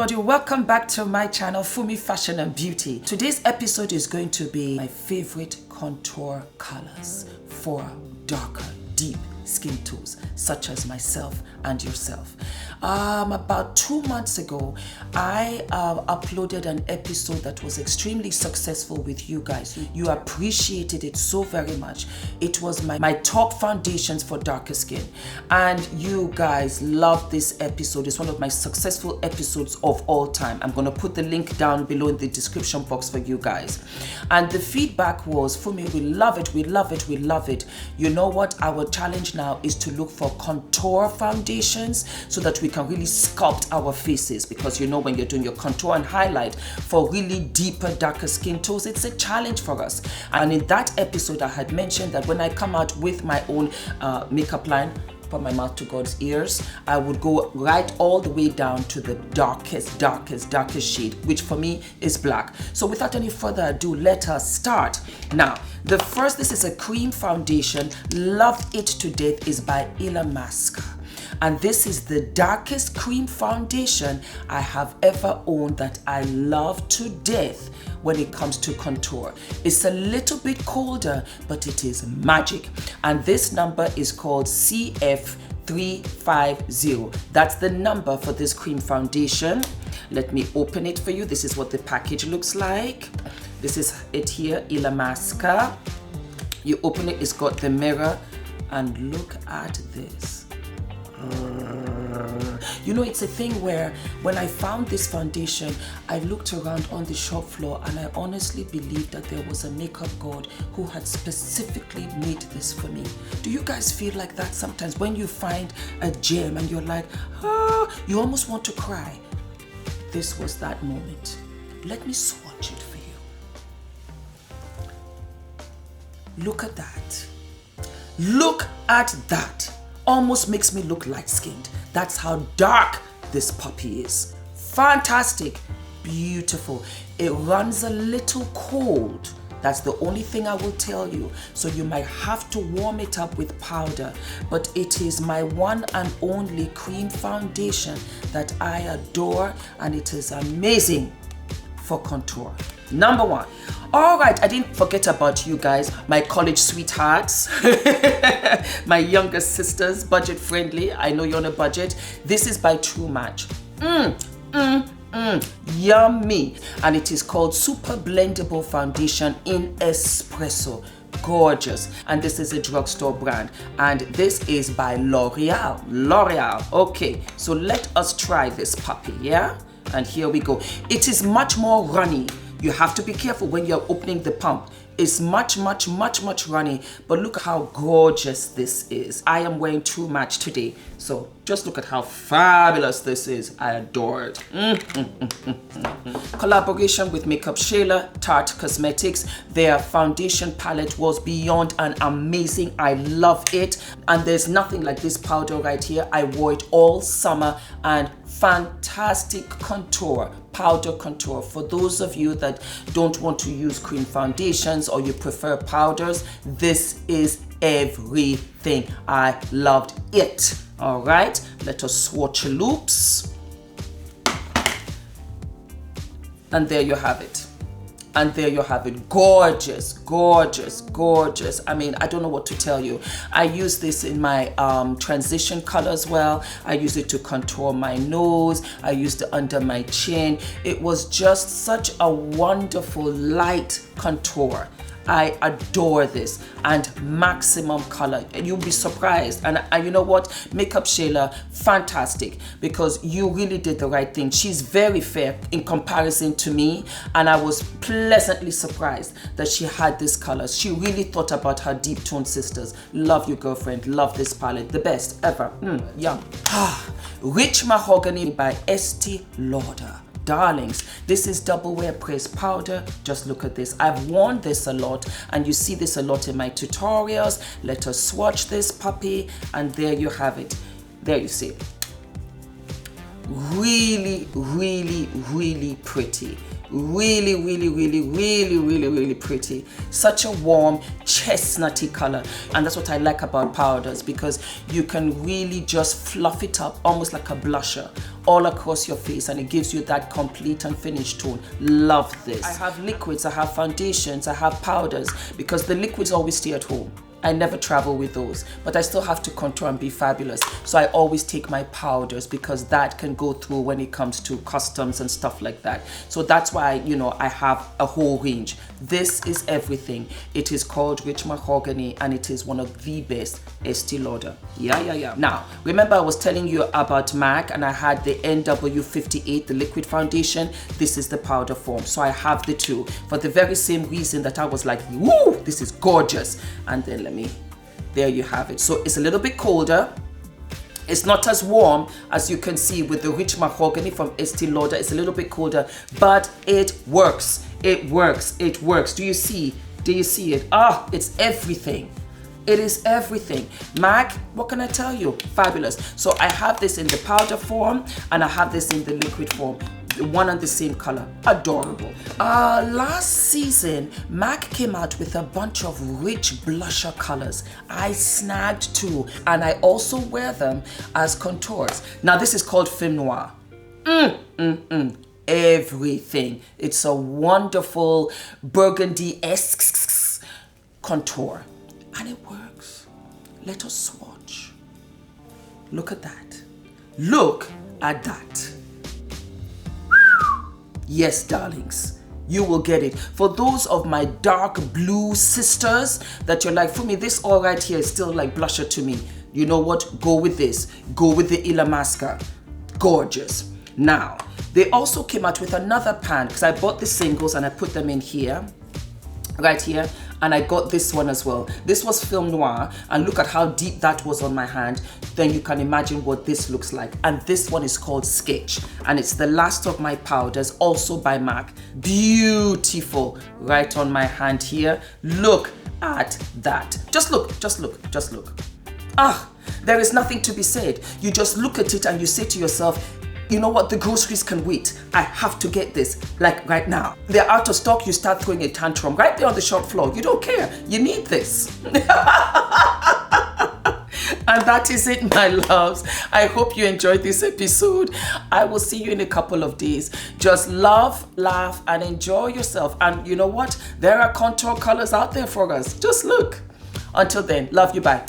everybody, welcome back to my channel, Fumi Fashion and Beauty. Today's episode is going to be my favorite contour colors for darker, deep skin tones, such as myself and yourself. About 2 months ago, I uploaded an episode that was extremely successful with you guys. You appreciated it so very much. It was my top foundations for darker skin, and you guys loved this episode. It's one of my successful episodes of all time. I'm gonna put the link down below in the description box for you guys. And the feedback was, Fumi, we love it, we love it, we love it. You know what? Our challenge now is to look for contour foundations so that we can really sculpt our faces, because you know when you're doing your contour and highlight for really deeper, darker skin tones, it's a challenge for us. And in that episode, I had mentioned that when I come out with my own makeup line, put my mouth to God's ears, I would go right all the way down to the darkest shade, which for me is black. So without any further ado, let us start. Now, this is a cream foundation, love it to death, is by Illamasqua. And this is the darkest cream foundation I have ever owned that I love to death when it comes to contour. It's a little bit colder, but it is magic. And this number is called CF350. That's the number for this cream foundation. Let me open it for you. This is what the package looks like. This is it here, Illamasqua. You open it, it's got the mirror, and look at this. You know, it's a thing where when I found this foundation, I looked around on the shop floor and I honestly believed that there was a makeup god who had specifically made this for me. Do you guys feel like that sometimes when you find a gem and you're like, you almost want to cry? This was that moment. Let me swatch it for you. Look at that. Look at that. Almost makes me look light-skinned. That's how dark this puppy is. Fantastic, beautiful. It runs a little cold. That's the only thing I will tell you. So you might have to warm it up with powder, but it is my one and only cream foundation that I adore, and it is amazing for contour. Number one. All right, I didn't forget about you guys, my college sweethearts, my younger sisters, budget friendly. I know you're on a budget. This is by True Match. Yummy. And it is called Super Blendable Foundation in Espresso. Gorgeous. And this is a drugstore brand, and this is by L'Oreal. Okay, so let us try this puppy, yeah? And here we go. It is much more runny. You have to be careful when you're opening the pump. It's much runny, but look how gorgeous this is. I am wearing True Match today, so just look at how fabulous this is. I adore it. Collaboration with Makeup Shayla, Tarte Cosmetics. Their foundation palette was beyond an amazing. I love it, and there's nothing like this powder right here. I wore it all summer, and fantastic contour, powder contour. For those of you that don't want to use cream foundations or you prefer powders, this is everything. I loved it. All right, let us swatch your loops. And there you have it. And there you have it. Gorgeous, gorgeous, gorgeous. I mean, I don't know what to tell you. I use this in my transition color as well. I use it to contour my nose. I used it under my chin. It was just such a wonderful light contour. I adore this, and maximum color, and you'll be surprised. And you know what, Makeup Shayla, fantastic, because you really did the right thing. She's very fair in comparison to me, and I was pleasantly surprised that she had this color. She really thought about her deep tone sisters. Love you, girlfriend. Love this palette, the best ever. Yum. Rich Mahogany by Estee Lauder. Darlings, this is double wear press powder. Just look at this. I've worn this a lot, and you see this a lot in my tutorials. Let us swatch this puppy, and there you have it. There you see. really, really, really pretty. Really, really, really, really, really, really pretty. Such a warm chestnutty color. And that's what I like about powders, because you can really just fluff it up almost like a blusher all across your face, and it gives you that complete and finished tone. Love this. I have liquids, I have foundations, I have powders, because the liquids always stay at home. I never travel with those, but I still have to contour and be fabulous. So I always take my powders, because that can go through when it comes to customs and stuff like that. So that's why, you know, I have a whole range. This is everything. It is called Rich Mahogany, and it is one of the best Estee Lauder. Yeah. Now, remember I was telling you about MAC, and I had the NW58, the liquid foundation. This is the powder form. So I have the two for the very same reason that I was like, woo, this is gorgeous. And then there you have it. So it's a little bit colder. It's not as warm as you can see with the Rich Mahogany from Estee Lauder. It's a little bit colder, but it works. It works. It works. Do you see? Do you see it? Ah, it's everything. It is everything. MAC, what can I tell you? Fabulous. So I have this in the powder form, and I have this in the liquid form. One and the same color. Adorable. Last season, MAC came out with a bunch of rich blusher colors. I snagged two, and I also wear them as contours. Now this is called Film Noir. Everything. It's a wonderful burgundy-esque contour, and it works. Let us swatch. Look at that. Look at that. Yes, darlings, you will get it. For those of my dark blue sisters that you're like, Fumi, this all right here is still like blusher to me. You know what? Go with this. Go with the Illamasqua. Gorgeous. Now, they also came out with another pan, because I bought the singles and I put them in here, right here. And I got this one as well. This was Film Noir, and look at how deep that was on my hand. Then you can imagine what this looks like. And this one is called Sketch, and it's the last of my powders, also by MAC. Beautiful, right on my hand here. Look at that. Just look, just look, just look. Ah, there is nothing to be said. You just look at it and you say to yourself, you know what, the groceries can wait. I have to get this, like right now. They're out of stock, you start throwing a tantrum right there on the shop floor. You don't care, you need this. And that is it, my loves. I hope you enjoyed this episode. I will see you in a couple of days. Just love, laugh, and enjoy yourself. And you know what? There are contour colors out there for us. Just look. Until then, love you, bye.